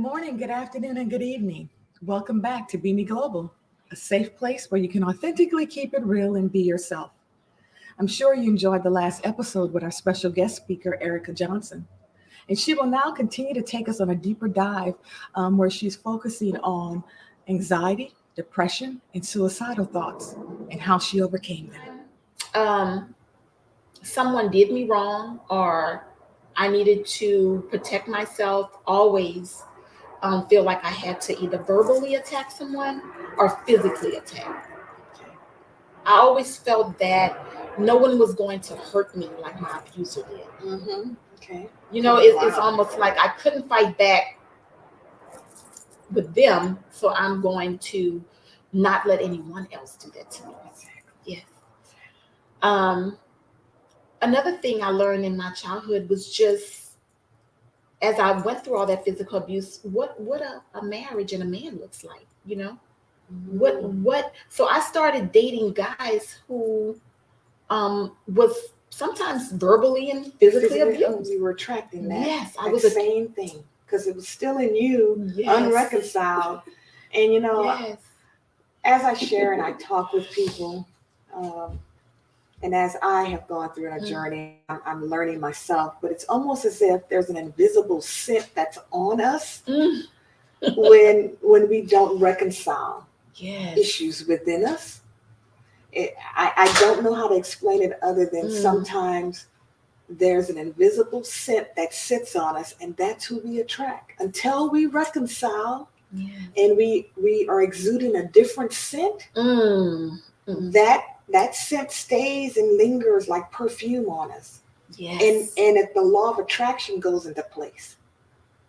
morning, good afternoon, and good evening. Welcome back to Be Me Global, a safe place where you can authentically keep it real and be yourself. I'm sure you enjoyed the last episode with our special guest speaker, Ericka Johnson. And she will now continue to take us on a deeper dive where she's focusing on anxiety, depression, and suicidal thoughts and how she overcame them. um, Someone did me wrong, or I needed to protect myself, always feel like I had to either verbally attack someone or physically attack. I always felt that no one was going to hurt me like my abuser did. Okay. It's almost like I couldn't fight back with them, so I'm going to not let anyone else do that to me. Yes. Um, Another thing I learned in my childhood was just as I went through all that physical abuse, what a marriage and a man looks like, what so I started dating guys who was sometimes verbally and physically abused. You were attracting that. Yes, I that was a same thing because it was still in you, yes, unreconciled. And yes, as I share and I talk with people, and as I have gone through a journey, I'm learning myself, but it's almost as if there's an invisible scent that's on us when we don't reconcile yes, issues within us. I don't know how to explain it other than sometimes there's an invisible scent that sits on us, and that's who we attract. Until we reconcile and we are exuding a different scent, that scent stays and lingers like perfume on us. yes, And if the law of attraction goes into place.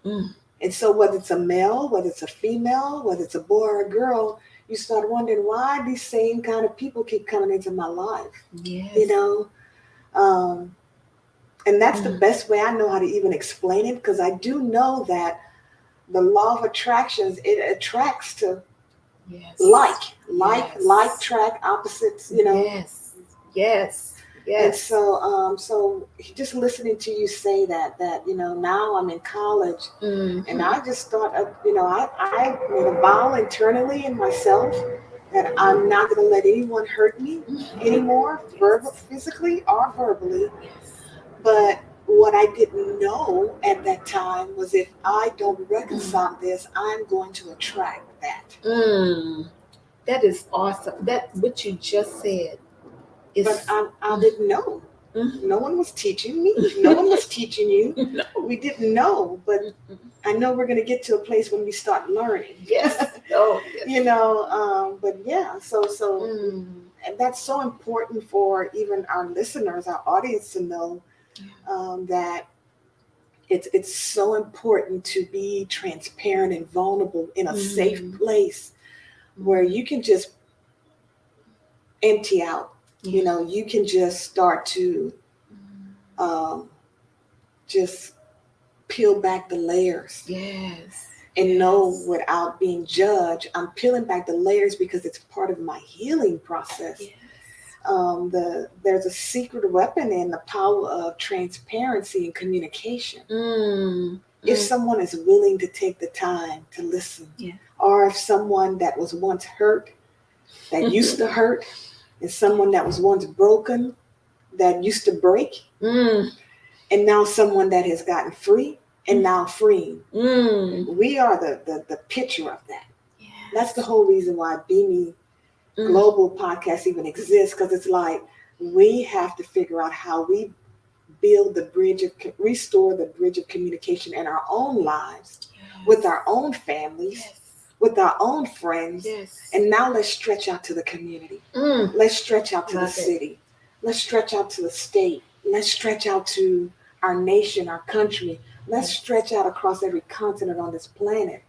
And so whether it's a male, whether it's a female, whether it's a boy or a girl, you start wondering why these same kind of people keep coming into my life. yes, And that's the best way I know how to even explain it, because I do know that the law of attractions, it attracts to like track opposites, yes. And so just listening to you say that now I'm in college, and I just thought of, I made a vow internally in myself that I'm not going to let anyone hurt me anymore, physically or verbally. But what I didn't know at that time was if I don't reconcile this, I'm going to attract that. That is awesome. That what you just said is. But I didn't know. No one was teaching me. No one was teaching you. No. We didn't know. But I know we're going to get to a place when we start learning. Yes. Oh, yes. But yeah. So and that's so important for even our listeners, our audience, to know that it's so important to be transparent and vulnerable in a safe place where you can just empty out. You can just start to just peel back the layers. Yes. And know without being judged, I'm peeling back the layers because it's part of my healing process. Yes. There's a secret weapon in the power of transparency and communication. If someone is willing to take the time to listen, or if someone that was once hurt, that used to hurt, and someone that was once broken, that used to break, and now someone that has gotten free and now freeing. We are the picture of that. Yes. That's the whole reason why Be Me Global podcast even exists, because it's like we have to figure out how we build restore the bridge of communication in our own lives, with our own families, with our own friends. And now let's stretch out to the community. Let's stretch out to the city. Let's stretch out to the state. Let's stretch out to our nation, our country. Let's stretch out across every continent on this planet.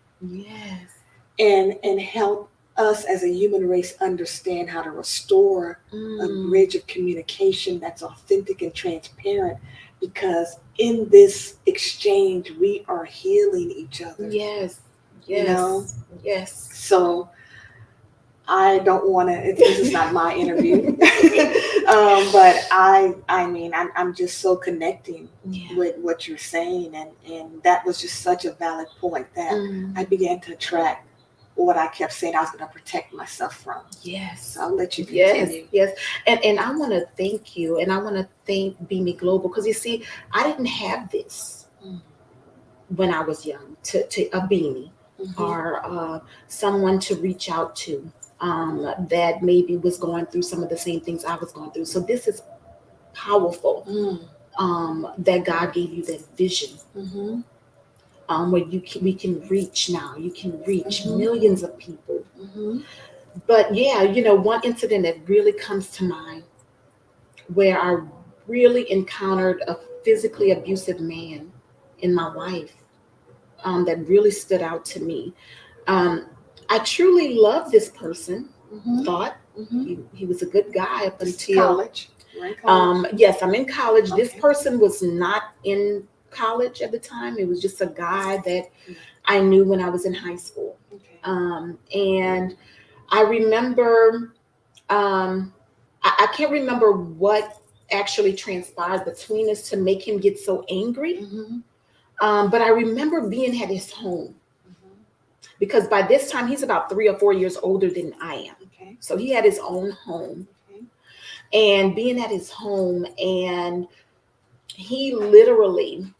And help us as a human race understand how to restore a bridge of communication that's authentic and transparent, because in this exchange we are healing each other. Yes. So I don't want to. This is not my interview, but I mean, I'm just so connecting with what you're saying, and that was just such a valid point that I began to attract what I kept saying I was going to protect myself from. Yes. So I'll let you continue. Yes. And I want to thank you, and I want to thank Be Me Global, because you see, I didn't have this when I was young to a beanie or someone to reach out to that maybe was going through some of the same things I was going through. So this is powerful that God gave you that vision. Where we can reach now. You can reach millions of people. But yeah, one incident that really comes to mind where I really encountered a physically abusive man in my life that really stood out to me. I truly loved this person. Thought he was a good guy up until college. College. Yes, I'm in college. Okay. This person was not in college at the time. It was just a guy that I knew when I was in high school. Okay. And I remember, I can't remember what actually transpired between us to make him get so angry. But I remember being at his home. Because by this time, he's about 3 or 4 years older than I am. Okay. So he had his own home. Okay. And being at his home, and he literally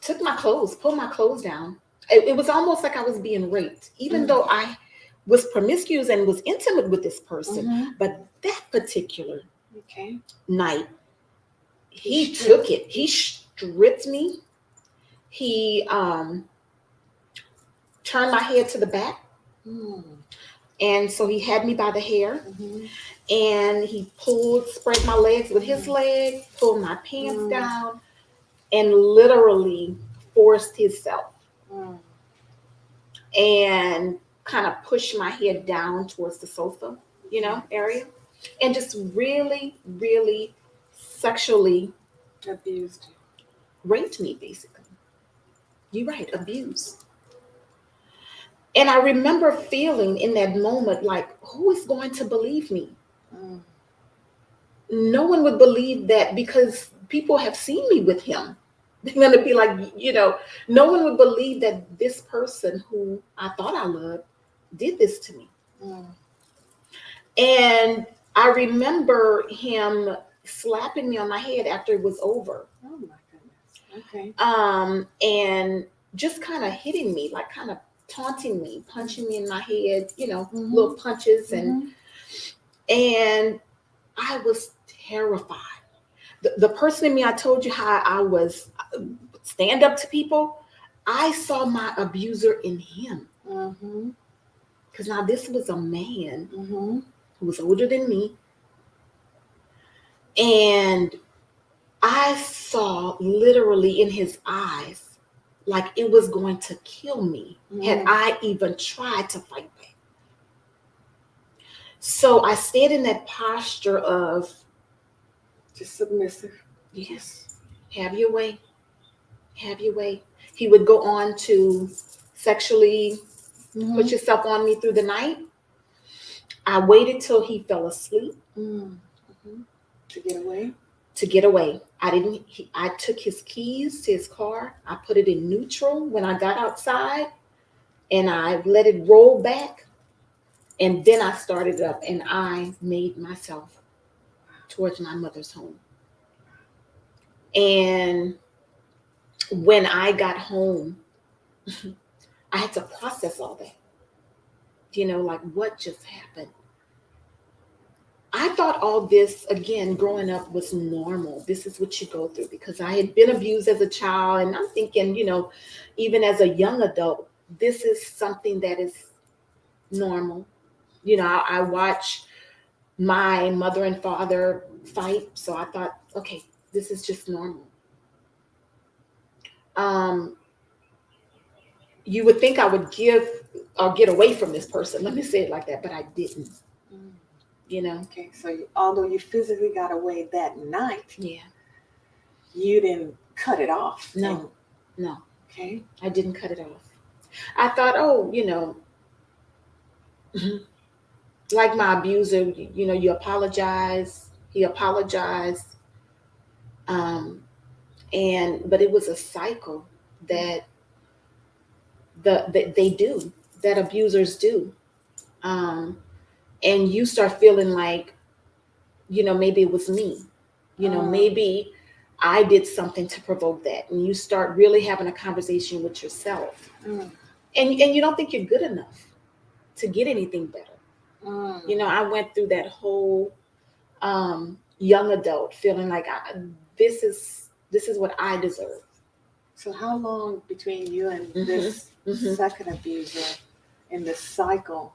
took my clothes, pulled my clothes down. It was almost like I was being raped, even though I was promiscuous and was intimate with this person. But that particular night, he took it. He stripped me. He turned my head to the back. And so he had me by the hair. And he spread my legs with his leg, pulled my pants down, and literally forced himself. And kind of pushed my head down towards the sofa, area. And just really, really sexually abused you. Raped me, basically. You're right, abuse. And I remember feeling in that moment like, who is going to believe me? No one would believe that, because people have seen me with him. They're going to be like, no one would believe that this person who I thought I loved did this to me. And I remember him slapping me on my head after it was over. Oh my goodness. Okay. And just kind of hitting me, like kind of taunting me, punching me in my head, little punches. And I was terrified. The person in me, I told you how I was stand up to people. I saw my abuser in him. Because now this was a man who was older than me. And I saw literally in his eyes like it was going to kill me had I even tried to fight back. So I stayed in that posture of just submissive. Yes. Have your way. Have your way. He would go on to sexually put yourself on me through the night. I waited till he fell asleep. To get away? To get away. I took his keys to his car. I put it in neutral when I got outside, and I let it roll back. And then I started up, and I made myself towards my mother's home. And when I got home, I had to process all that. Like what just happened? I thought all this, again, growing up was normal. This is what you go through, because I had been abused as a child. And I'm thinking, even as a young adult, this is something that is normal. I watch my mother and father fight. So I thought, okay, this is just normal. You would think I would give or get away from this person. Let me say it like that, but I didn't. Okay, so although you physically got away that night, you didn't cut it off. No. Okay, I didn't cut it off. I thought, oh, like my abuser, you apologize. He apologized. Um, but it was a cycle that that they do, that abusers do. Um, and you start feeling like, maybe it was me, maybe I did something to provoke that. And you start really having a conversation with yourself. And you don't think you're good enough to get anything better. I went through that whole young adult feeling like this is what I deserve. So how long between you and this second abuser in this cycle,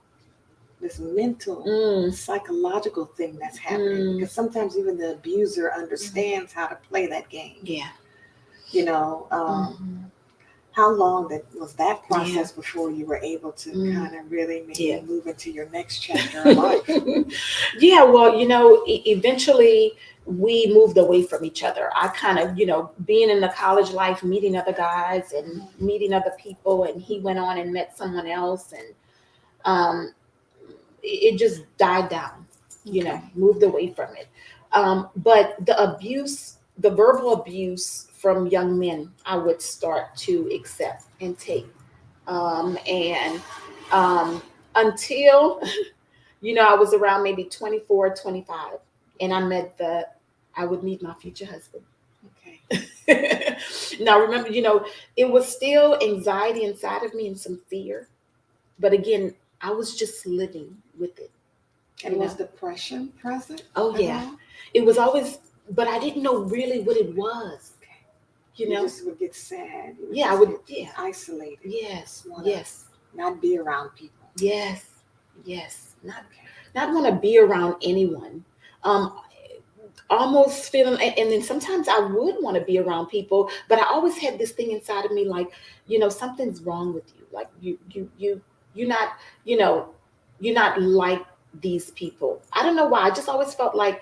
this mental, psychological thing that's happening? Because sometimes even the abuser understands how to play that game. Yeah. How long was that process before you were able to kind of really maybe move into your next chapter of life? Yeah, well, eventually we moved away from each other. I kind of, being in the college life, meeting other guys and meeting other people, and he went on and met someone else, and it just died down, moved away from it. But the verbal abuse from young men, I would start to accept and take. And until, I was around maybe 24, 25, and I would meet my future husband. Okay. Now, remember, it was still anxiety inside of me and some fear. But again, I was just living with it. And was depression present? Oh, yeah. It was always, but I didn't know really what it was. You just would get sad. I would get isolated. Yes. Not be around people. Yes. Not want to be around anyone. Almost feeling, and then sometimes I would want to be around people, but I always had this thing inside of me, like, something's wrong with you. Like you're not, you're not like these people. I don't know why. I just always felt like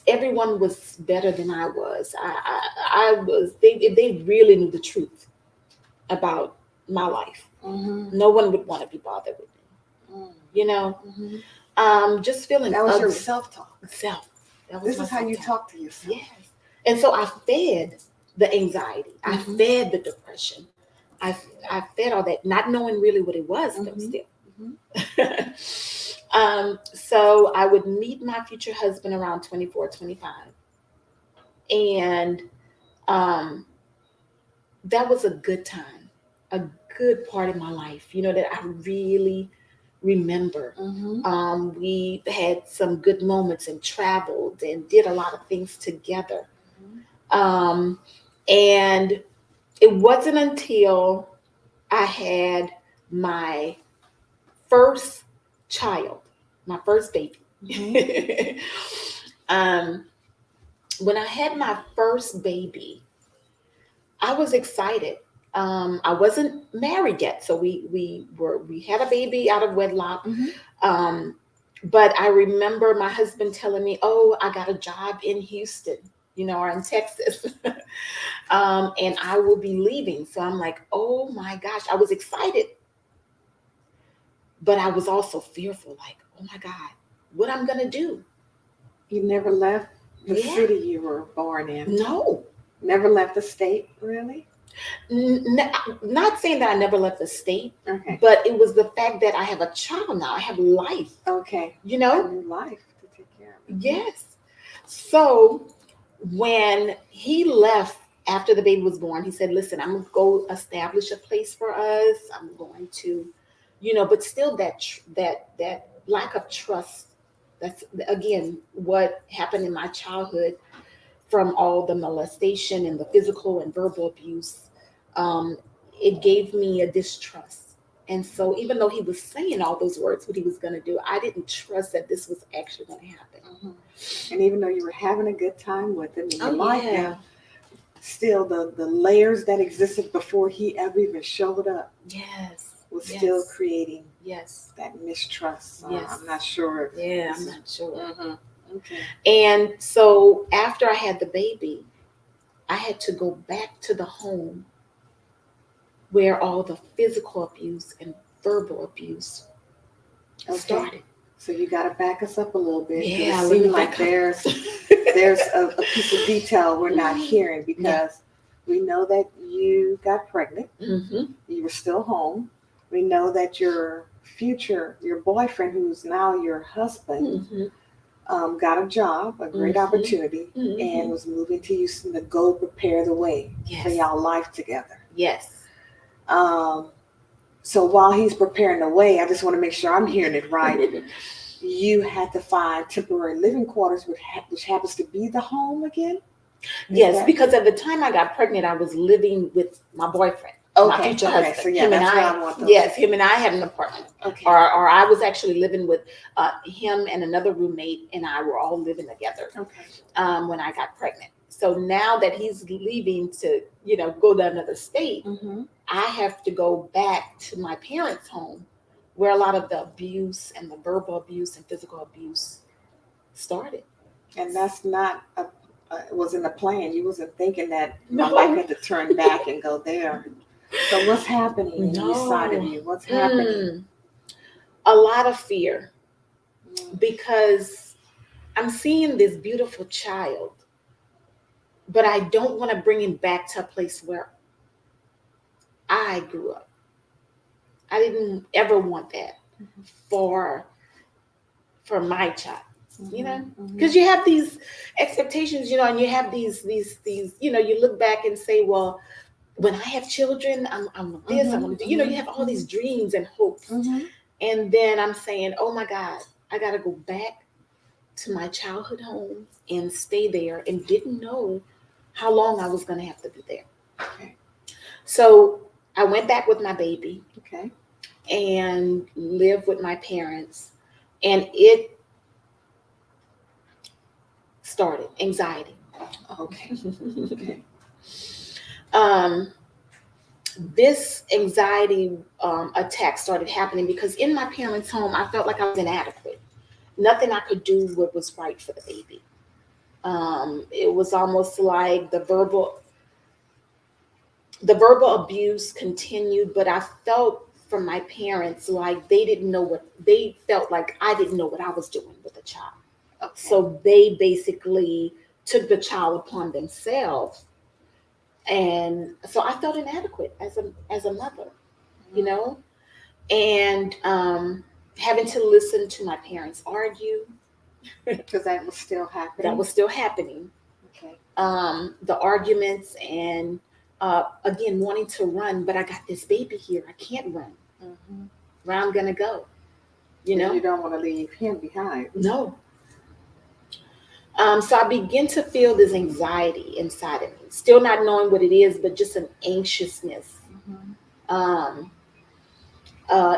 everyone was better than I was. I was. They really knew the truth about my life. No one would want to be bothered with me. Just feeling that was your self-talk. This is how you talk to yourself. Yes. And so I fed the anxiety. I fed the depression. I fed all that, not knowing really what it was, but still. So I would meet my future husband around 24, 25. And that was a good time, a good part of my life, that I really remember. We had some good moments and traveled and did a lot of things together. And it wasn't until I had my first child, my first baby. When I had my first baby, I was excited. I wasn't married yet, so we had a baby out of wedlock. But I remember my husband telling me, "Oh, I got a job in Houston, or in Texas, and I will be leaving." So I'm like, "Oh my gosh!" I was excited, but I was also fearful. Like, "Oh my God, what I'm gonna do?" You never left the city you were born in? No. Never left the state, really? Not saying that I never left the state, but it was the fact that I have a child now. I have life. Okay. A new life to take care of. Yes. So when he left after the baby was born, he said, "Listen, I'm going to go establish a place for us. I'm going to, but still that lack of trust. That's, again, what happened in my childhood from all the molestation and the physical and verbal abuse. It gave me a distrust. And so even though he was saying all those words, what he was going to do, I didn't trust that this was actually going to happen. And even though you were having a good time with him, you liked him, still the layers that existed before he ever even showed up was still creating that mistrust. I'm not sure. I'm not sure. Okay. And so after I had the baby, I had to go back to the home where all the physical abuse and verbal abuse started. So you got to back us up a little bit. Yeah, it seems like there's a piece of detail we're not hearing, because we know that you got pregnant. Mm-hmm. You were still home. We know that your boyfriend, who's now your husband, Mm-hmm. got a job, a great opportunity, and was moving to Houston to go prepare the way for y'all life together. Yes. So while he's preparing the way, I just want to make sure I'm hearing it right. You had to find temporary living quarters, which happens to be the home again? Because at the time I got pregnant, I was living with my boyfriend, my future husband. So him and I had an apartment. Okay. Or I was actually living with him and another roommate, and I were all living together. Okay. When I got pregnant. So now that he's leaving to, go to another state, I have to go back to my parents' home, where a lot of the abuse and the verbal abuse and physical abuse started. And that's not it wasn't a plan. You wasn't thinking that my life had to turn back and go there. So what's happening inside of you? What's happening? A lot of fear, because I'm seeing this beautiful child, but I don't want to bring him back to a place where I grew up. I didn't ever want that for my child, because you have these expectations, and you have these, you look back and say, well, when I have children, I'm this, I want to do, you have all these dreams and hopes. And then I'm saying, oh my God, I got to go back to my childhood home and stay there, and didn't know how long I was going to have to be there. Okay. So I went back with my baby. Okay. And lived with my parents, and it started anxiety. Okay. This anxiety attack started happening because in my parents' home, I felt like I was inadequate. Nothing I could do what was right for the baby. It was almost like the verbal abuse continued, but I felt from my parents like they felt like I didn't know what I was doing with the child. Okay. So they basically took the child upon themselves, and so I felt inadequate as a mother, and having to listen to my parents argue, because that was still happening. Okay. The arguments, and again, wanting to run, but I got this baby here. I can't run. Where I'm going to go, You don't want to leave him behind. No. So I begin to feel this anxiety inside of me, still not knowing what it is, but just an anxiousness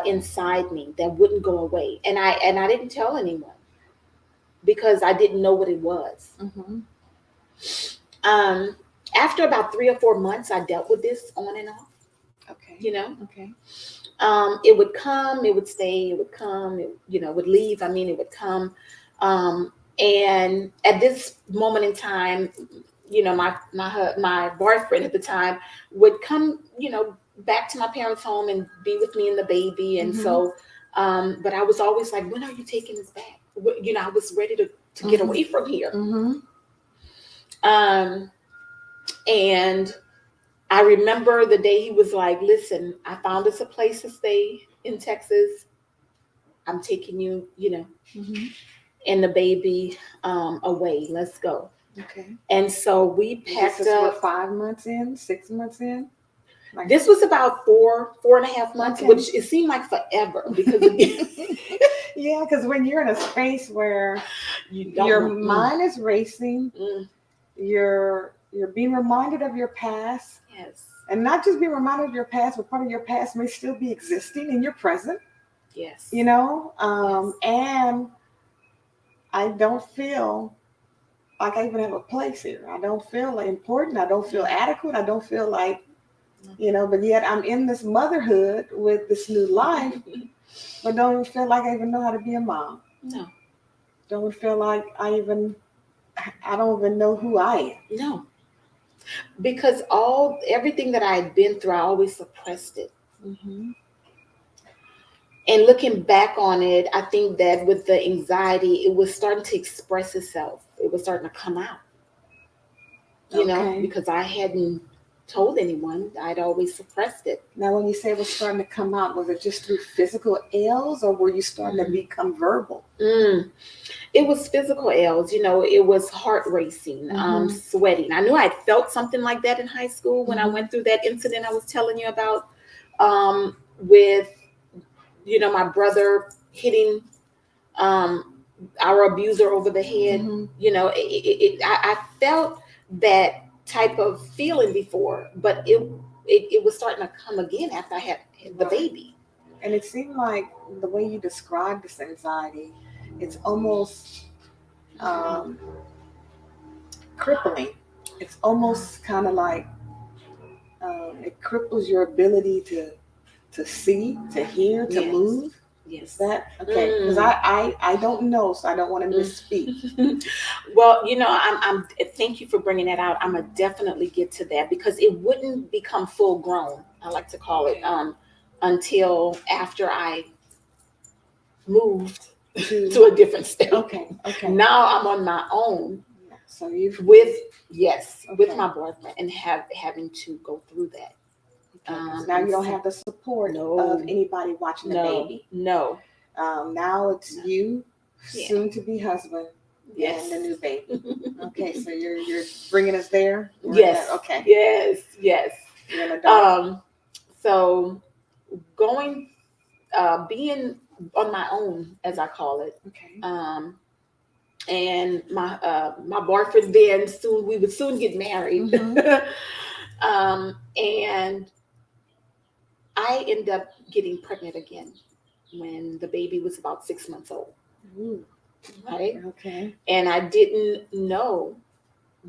inside me that wouldn't go away. And I didn't tell anyone because I didn't know what it was. After about 3 or 4 months, I dealt with this on and off. Okay. Okay. It would come, it would stay, it would come, it, would leave. It would come. And at this moment in time, my boyfriend at the time would come, back to my parents' home and be with me and the baby. And so, but I was always like, when are you taking us back? I was ready to get away from here. And I remember the day he was like, listen, I found us a place to stay in Texas. I'm taking you, and the baby away. Let's go. Okay. And so we packed up. 5 months in, 6 months in? This was about 4.5 months, which it seemed like forever. Because yeah, because when you're in a space where your mind is racing, you're being reminded of your past. Yes. And not just being reminded of your past, but part of your past may still be existing in your present. Yes. And I don't feel like I even have a place here. I don't feel like important. I don't feel adequate. I don't feel like, but yet I'm in this motherhood with this new life, but don't even feel like I even know how to be a mom. No. Don't feel like I don't even know who I am. No. Because everything that I had been through, I always suppressed it. Mm-hmm. And looking back on it, I think that with the anxiety, it was starting to express itself. It was starting to come out, Okay. because I hadn't told anyone. I'd always suppressed it. Now, when you say it was starting to come out, was it just through physical ails, or were you starting to become verbal? It was physical ails. It was heart racing, sweating. I knew I'd felt something like that in high school when I went through that incident I was telling you about, with, my brother hitting our abuser over the head. I felt that type of feeling before, but it was starting to come again after I had the baby. And it seemed like the way you described this anxiety, it's almost crippling. It's almost kind of like it cripples your ability to see, to hear, to move. Yes. Is that okay? Because I don't know, so I don't want to misspeak. Well, I'm thank you for bringing that out. I'm gonna definitely get to that, because it wouldn't become full grown, I like to call it, until after I moved to a different state. Okay. Now I'm on my own. So you've with my boyfriend, and having to go through that. Now you don't have the support of anybody watching the baby. No. Now it's you, soon to be husband, and the new baby. Okay, so you're bringing us there. Yes. Okay. Yes. You're an adult. So going, being on my own, as I call it. Okay. And my boyfriend then we would soon get married. And I ended up getting pregnant again when the baby was about 6 months old. Ooh. Right? Okay. And I didn't know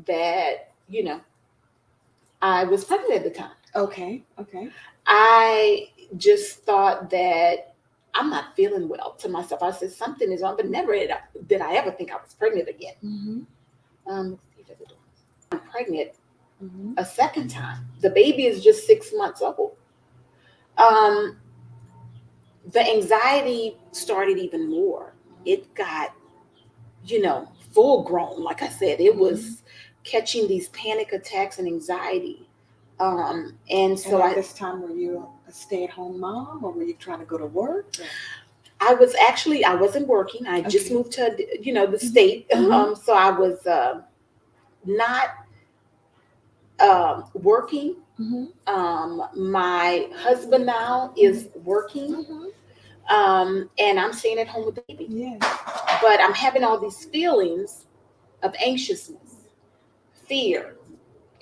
that, I was pregnant at the time. Okay. I just thought that I'm not feeling well to myself. I said something is wrong, but never did I ever think I was pregnant again. I'm pregnant a second time. The baby is just 6 months old. The anxiety started even more. It got, full grown. Like I said, it was catching these panic attacks and anxiety. And so at this time, were you a stay-at-home mom, or were you trying to go to work? I wasn't working. I just moved to, the state. So I was not working. My husband now is working. And I'm staying at home with the baby. Yes. But I'm having all these feelings of anxiousness, fear,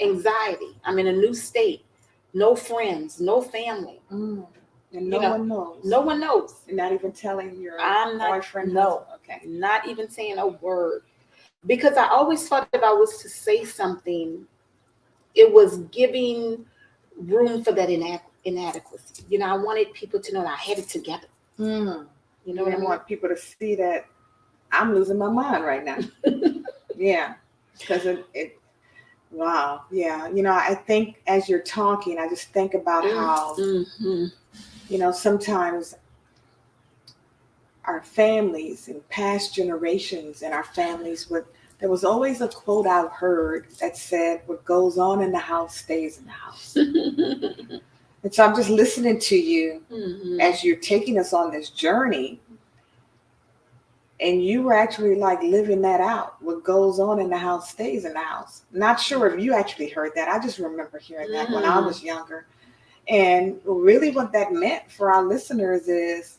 anxiety. I'm in a new state, no friends, no family. And no one knows. No one knows. You're not even telling your boyfriend? No. Okay. Not even saying a word. Because I always thought if I was to say something, it was giving room for that inadequacy. I wanted people to know that I had it together. You know what I mean? Want people to see that I'm losing my mind right now. Yeah. Because wow. Yeah. I think as you're talking, I just think about how, sometimes our families and past generations and our families there was always a quote I've heard that said, what goes on in the house stays in the house. And so I'm just listening to you as you're taking us on this journey. And you were actually like living that out. What goes on in the house stays in the house. Not sure if you actually heard that. I just remember hearing that when I was younger. And really what that meant for our listeners is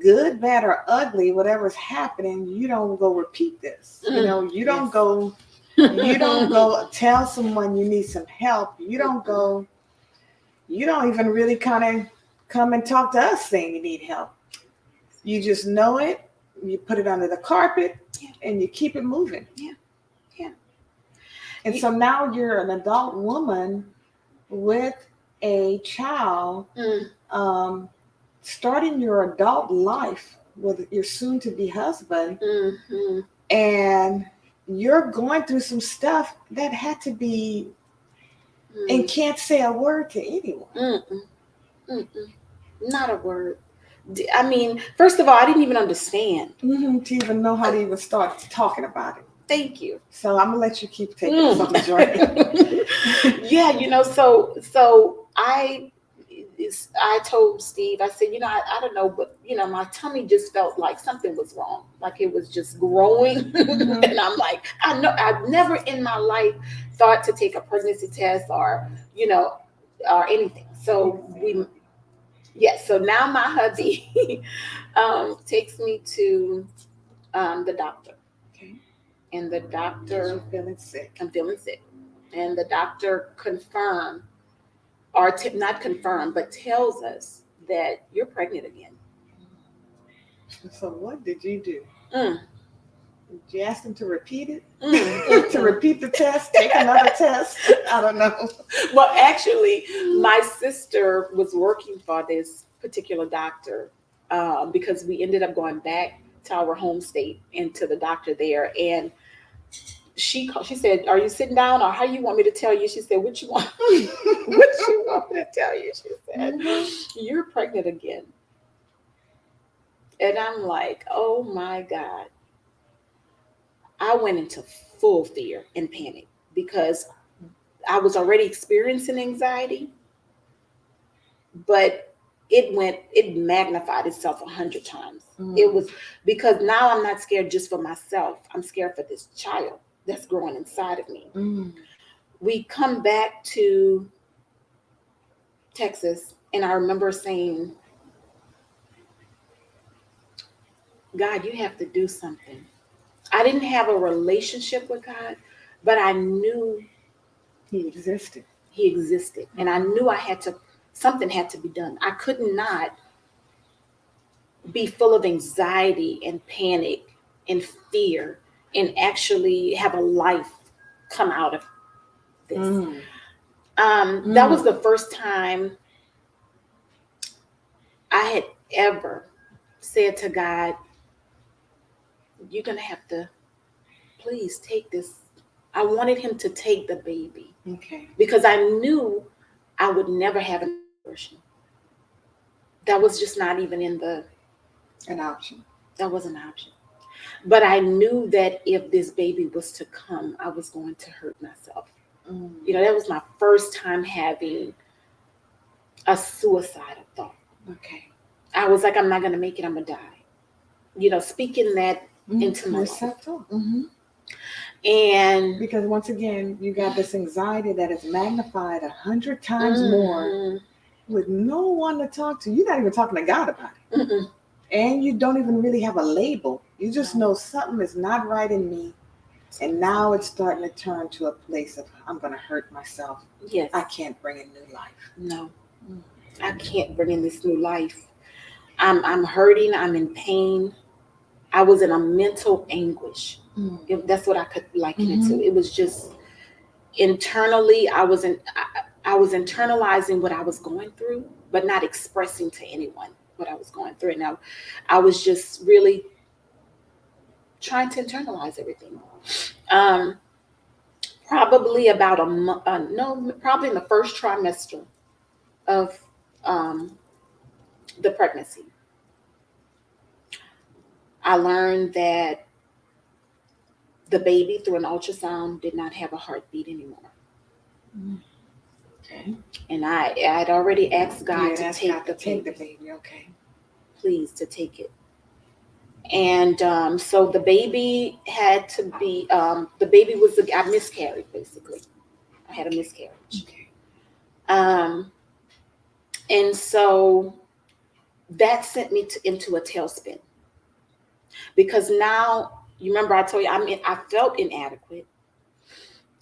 good, bad, or ugly, whatever's happening, you don't go repeat this. You don't go tell someone you need some help. You don't even really kind of come and talk to us saying you need help. You just know it. You put it under the carpet and you keep it moving. Yeah. And so now you're an adult woman with a child, starting your adult life with your soon-to-be husband, and you're going through some stuff that had to be and can't say a word to anyone. Mm-mm. Mm-mm. Not a word. I mean, first of all, I didn't even understand. To even know how to even start talking about it. Thank you. So I'm gonna let you keep taking us on the journey. Yeah, so I told Steve, I said, I don't know, but my tummy just felt like something was wrong, like it was just growing. And I'm like, I know I've never in my life thought to take a pregnancy test or anything. So so now my hubby takes me to the doctor. Okay. And the doctor, I'm feeling sick. And the doctor confirmed, or not confirmed, but tells us that you're pregnant again. So what did you do? Mm. Did you ask him to repeat it? To repeat the test? Take another test? I don't know. Well, actually, my sister was working for this particular doctor because we ended up going back to our home state and to the doctor there. And she said, "Are you sitting down, or how you want me to tell you?" She said, "What you want? What you want me to tell you?" She said, "You're pregnant again." And I'm like, "Oh my God." I went into full fear and panic because I was already experiencing anxiety, but it magnified itself 100 times. It was because now I'm not scared just for myself. I'm scared for this child that's growing inside of me. We come back to Texas, and I remember saying, "God, you have to do something." I didn't have a relationship with God, but I knew He existed. And I knew something had to be done. I could not be full of anxiety and panic and fear and actually have a life come out of this. That was the first time I had ever said to God, "You're going to have to please take this." I wanted him to take the baby. Okay. Because I knew I would never have an abortion. That was just not even an option. That was an option. But I knew that if this baby was to come, I was going to hurt myself. That was my first time having a suicidal thought. Okay. I was like, I'm not going to make it. I'm going to die. Speaking that into my life. And because once again, you got this anxiety that is magnified 100 times more with no one to talk to. You're not even talking to God about it. And you don't even really have a label. You just know something is not right in me. And now it's starting to turn to a place of, I'm going to hurt myself. Yes. I can't bring in new life. No. I can't bring in this new life. I'm hurting. I'm in pain. I was in a mental anguish. That's what I could liken it to. It was just internally, I was internalizing what I was going through, but not expressing to anyone what I was going through. And I was just really trying to internalize everything. Probably about probably in the first trimester of the pregnancy, I learned that the baby through an ultrasound did not have a heartbeat anymore. Okay. And I had already asked God to take the baby. Okay. Please, to take it. And so the baby had to be, the baby was, I miscarried, basically. I had a miscarriage. Okay. And so that sent me into a tailspin. Because now, you remember I told you, I felt inadequate.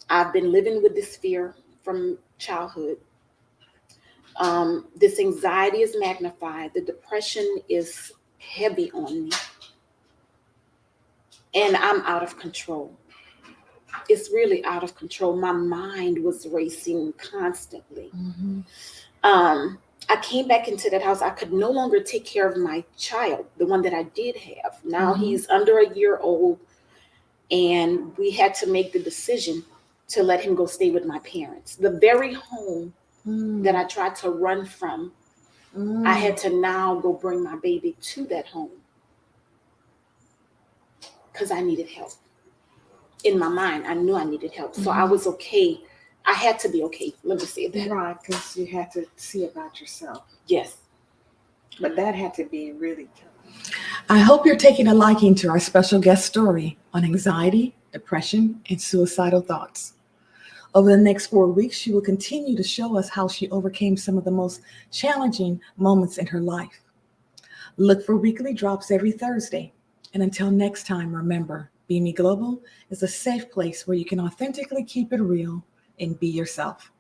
I've been living with this fear from childhood. This anxiety is magnified. The depression is heavy on me. And I'm out of control. It's really out of control. My mind was racing constantly. I came back into that house. I could no longer take care of my child, the one that I did have. Now he's under a year old. And we had to make the decision to let him go stay with my parents. The very home that I tried to run from, I had to now go bring my baby to that home because I needed help. In my mind, I knew I needed help. So I was okay. I had to be okay. Let me say it that. Right, because you had to see about yourself. Yes. But that had to be really tough. I hope you're taking a liking to our special guest story on anxiety, depression, and suicidal thoughts. Over the next 4 weeks, she will continue to show us how she overcame some of the most challenging moments in her life. Look for weekly drops every Thursday. And until next time, remember, Be Me Global is a safe place where you can authentically keep it real and be yourself.